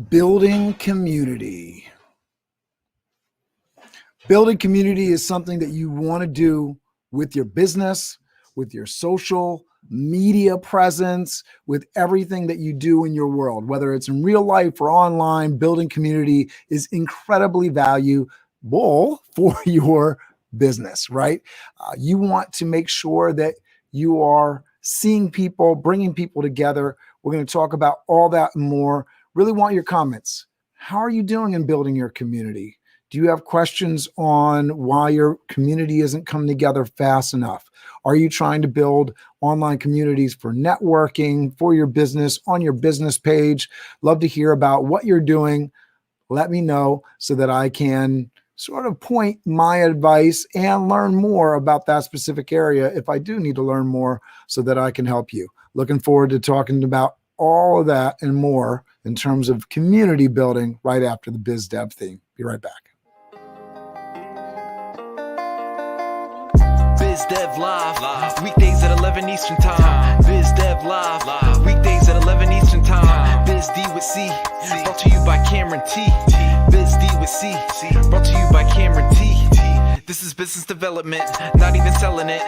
Building community. Building community is something that you want to do with your business, with your social media presence, with everything that you do in your world, whether it's in real life or online. Building community is incredibly valuable for your business, right? You want to make sure that you are seeing people, bringing people together. We're going to talk about all that and more. Really want your comments. How are you doing in building your community? Do you have questions on why your community isn't coming together fast enough? Are you trying to build online communities for networking, for your business, on your business page? Love to hear about what you're doing. Let me know so that I can sort of point my advice and learn more about that specific area if I do need to learn more so that I can help you. Looking forward to talking about all of that and more in terms of community building right after the Biz Dev theme. Be right back. Biz Dev Live, weekdays at 11 Eastern Time. Biz Dev Live, weekdays at 11 Eastern Time. Biz D with C, brought to you by Cameron T. Biz D with C, brought to you by Cameron T. This is business development, not even selling it.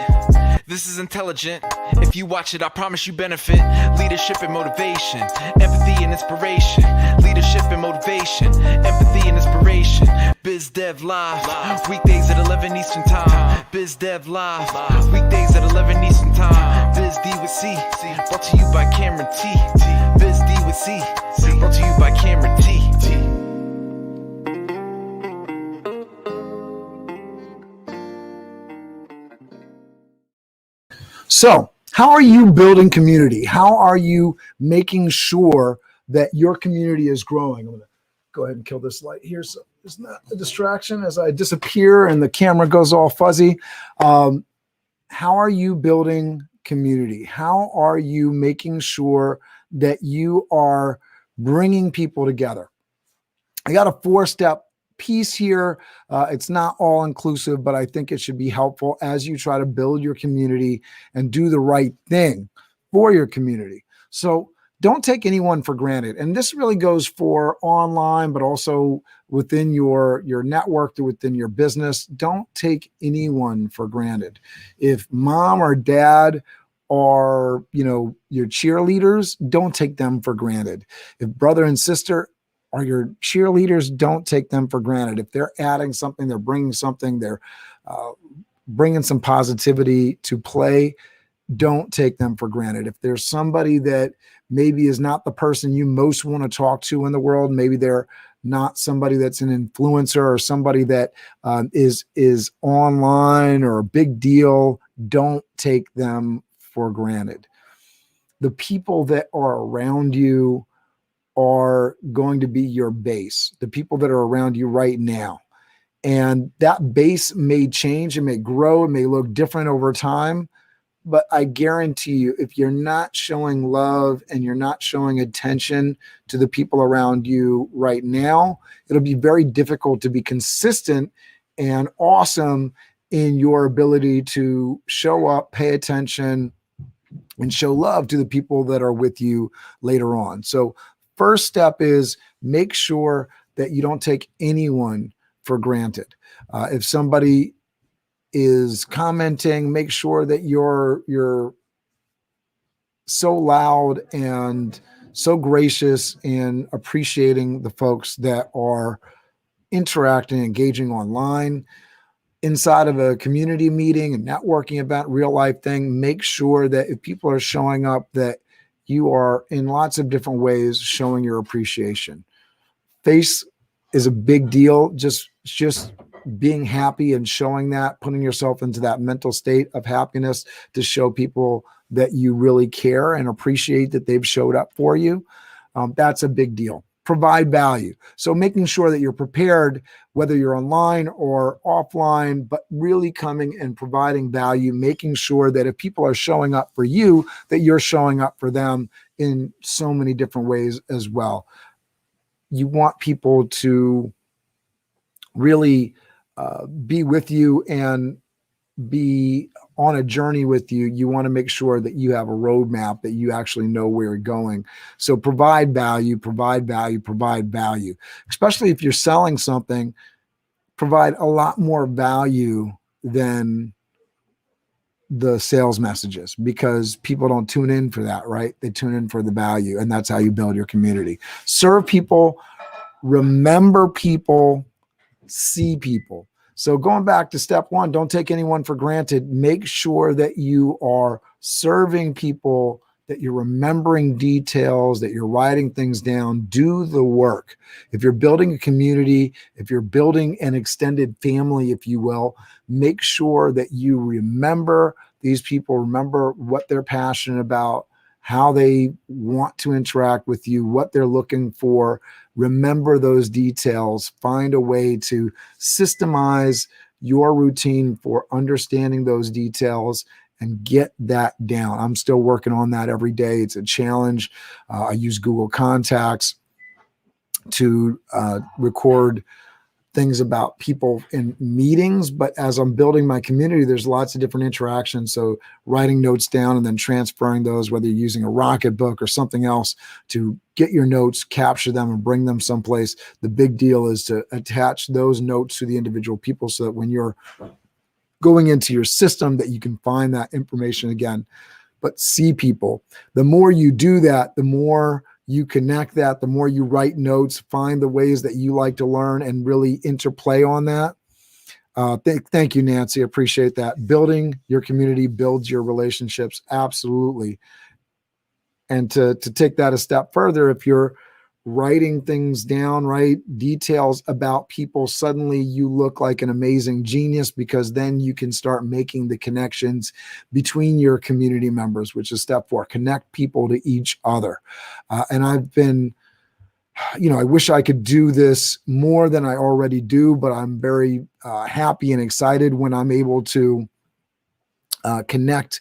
This is intelligent. If you watch it, I promise you benefit. Leadership and motivation, empathy and inspiration. Leadership and motivation, empathy and inspiration. Biz Dev Live, weekdays at 11 Eastern Time. Biz Dev Live, weekdays at 11 Eastern Time. Biz D with C, brought to you by Cameron T. Biz D with C, brought to you by Cameron T. So, how are you building community? How are you making sure that your community is growing? I'm going to go ahead and kill this light here so it's not a distraction as I disappear and the camera goes all fuzzy. How are you building community? How are you making sure that you are bringing people together? I got a 4-step piece here. It's not all inclusive, but I think it should be helpful as you try to build your community and do the right thing for your community. So don't take anyone for granted. And this really goes for online, but also within your network, within your business. Don't take anyone for granted. If mom or dad are, your cheerleaders, don't take them for granted. If brother and sister are your cheerleaders, don't take them for granted. If they're adding something, they're bringing something, they're bringing some positivity to play, don't take them for granted. If there's somebody that maybe is not the person you most want to talk to in the world, maybe they're not somebody that's an influencer or somebody that is online or a big deal, don't take them for granted. The people that are around you are going to be your base, the people that are around you right now. And that base may change, it may grow, it may look different over time. But I guarantee you, if you're not showing love and you're not showing attention to the people around you right now, it'll be very difficult to be consistent and awesome in your ability to show up, pay attention, and show love to the people that are with you later on. So first step is make sure that you don't take anyone for granted. If somebody is commenting, make sure that you're so loud and so gracious in appreciating the folks that are interacting, engaging online. Inside of a community meeting, a networking event, real life thing, make sure that if people are showing up, that you are in lots of different ways showing your appreciation. Face is a big deal. Just being happy and showing that, putting yourself into that mental state of happiness to show people that you really care and appreciate that they've showed up for you. That's a big deal. Provide value. So making sure that you're prepared, whether you're online or offline, but really coming and providing value, making sure that if people are showing up for you, that you're showing up for them in so many different ways as well. You want people to really be with you and be on a journey with you, you want to make sure that you have a roadmap, that you actually know where you're going. So provide value, provide value, provide value. Especially if you're selling something, provide a lot more value than the sales messages, because people don't tune in for that, right? They tune in for the value, and that's how you build your community. Serve people, remember people, see people. So going back to step one, don't take anyone for granted. Make sure that you are serving people, that you're remembering details, that you're writing things down. Do the work. If you're building a community, if you're building an extended family, if you will, make sure that you remember these people, remember what they're passionate about, how they want to interact with you, what they're looking for. Remember those details. Find a way to systemize your routine for understanding those details and get that down. I'm still working on that every day. It's a challenge. I use Google Contacts to record things about people in meetings, but as I'm building my community, there's lots of different interactions. So writing notes down and then transferring those, whether you're using a Rocketbook or something else, to get your notes, capture them, and bring them someplace. The big deal is to attach those notes to the individual people so that when you're going into your system, that you can find that information again. But see people. The more you do that, the more you connect that, the more you write notes, find the ways that you like to learn and really interplay on that. Thank you, Nancy. I appreciate that. Building your community builds your relationships. Absolutely. And to take that a step further, if you're writing things down, right, details about people, suddenly you look like an amazing genius, because then you can start making the connections between your community members, which is step 4. Connect people to each other. And I've been, I wish I could do this more than I already do, but I'm very happy and excited when I'm able to connect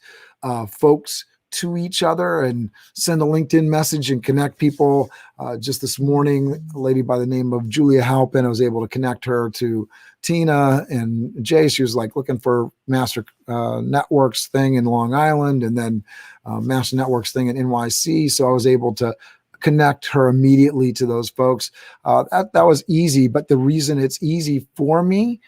folks to each other and send a LinkedIn message and connect people. Just this morning, a lady by the name of Julia Halpin, I was able to connect her to Tina and Jay. She was like looking for Master Networks thing in Long Island, and then Master Networks thing in NYC. So I was able to connect her immediately to those folks. That was easy. But the reason it's easy for me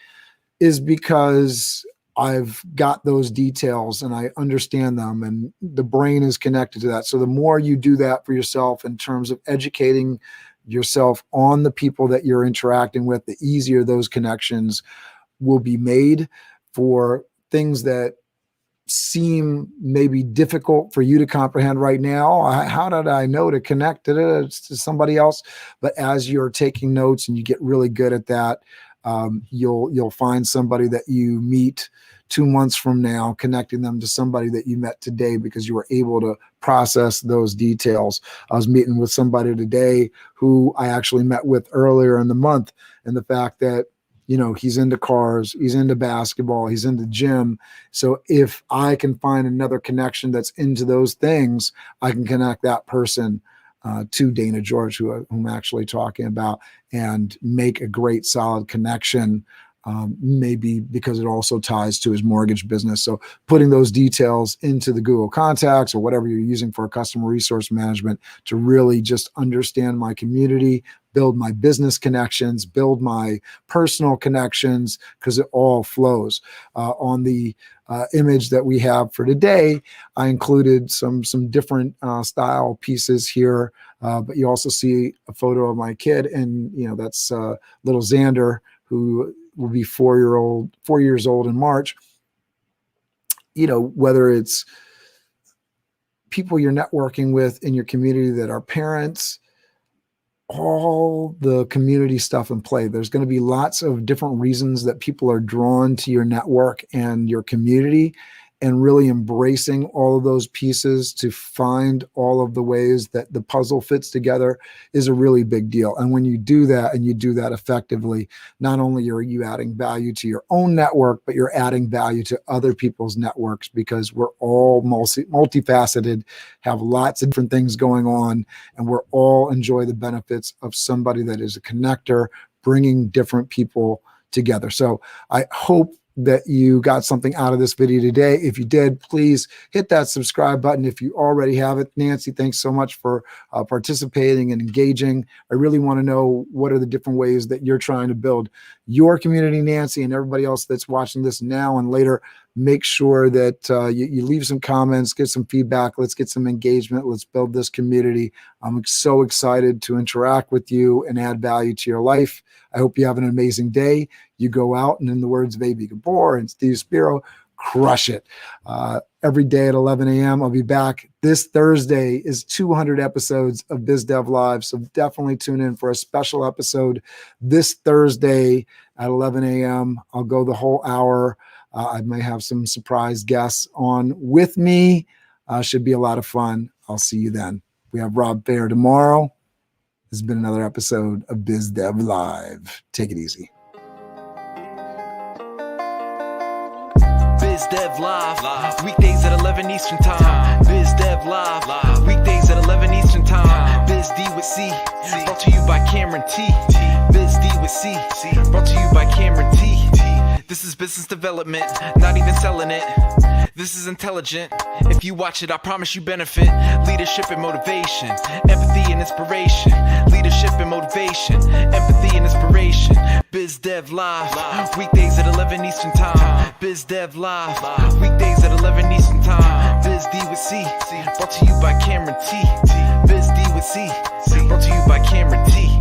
is because I've got those details and I understand them, and the brain is connected to that. So the more you do that for yourself in terms of educating yourself on the people that you're interacting with, the easier those connections will be made for things that seem maybe difficult for you to comprehend right now. How did I know to connect to somebody else? But as you're taking notes and you get really good at that, you'll find somebody that you meet 2 months from now, connecting them to somebody that you met today because you were able to process those details. I was meeting with somebody today who I actually met with earlier in the month, and the fact that, he's into cars, he's into basketball, he's into gym. So if I can find another connection that's into those things, I can connect that person to Dana George, who I'm actually talking about, and make a great solid connection, maybe because it also ties to his mortgage business. So putting those details into the Google Contacts or whatever you're using for customer resource management to really just understand my community, build my business connections, build my personal connections, because it all flows. On the image that we have for today, I included some different style pieces here, but you also see a photo of my kid, and that's little Xander, who will be 4 years old in March. Whether it's people you're networking with in your community that are parents, all the community stuff in play. There's going to be lots of different reasons that people are drawn to your network and your community, and really embracing all of those pieces to find all of the ways that the puzzle fits together is a really big deal. And when you do that, and you do that effectively, not only are you adding value to your own network, but you're adding value to other people's networks, because we're all multifaceted, have lots of different things going on, and we're all enjoy the benefits of somebody that is a connector, bringing different people together. So I hope that you got something out of this video today. If you did, please hit that subscribe button if you already have it. Nancy, thanks so much for participating and engaging. I really want to know what are the different ways that you're trying to build your community, Nancy, and everybody else that's watching this now and later. Make sure that you leave some comments, get some feedback. Let's get some engagement. Let's build this community. I'm so excited to interact with you and add value to your life. I hope you have an amazing day. You go out and, in the words of A.B. Gabor and Steve Spiro, crush it. Every day at 11 a.m. I'll be back. This Thursday is 200 episodes of BizDev Live, so definitely tune in for a special episode this Thursday at 11 a.m. I'll go the whole hour. I may have some surprise guests on with me. Should be a lot of fun. I'll see you then. We have Rob Fair tomorrow. This has been another episode of BizDev Live. Take it easy. BizDev Live, weekdays at 11 Eastern Time. BizDev Live, weekdays at 11 Eastern Time. BizD with C, brought to you by Cameron T. BizD with C, brought to you by Cameron T. This is business development, not even selling it. This is intelligent. If you watch it, I promise you benefit. Leadership and motivation, empathy and inspiration. Leadership and motivation, empathy and inspiration. BizDev Live, weekdays at 11 Eastern Time. BizDev Live, weekdays at 11 Eastern Time. BizD with C, brought to you by Cameron T. BizD with C, brought to you by Cameron T.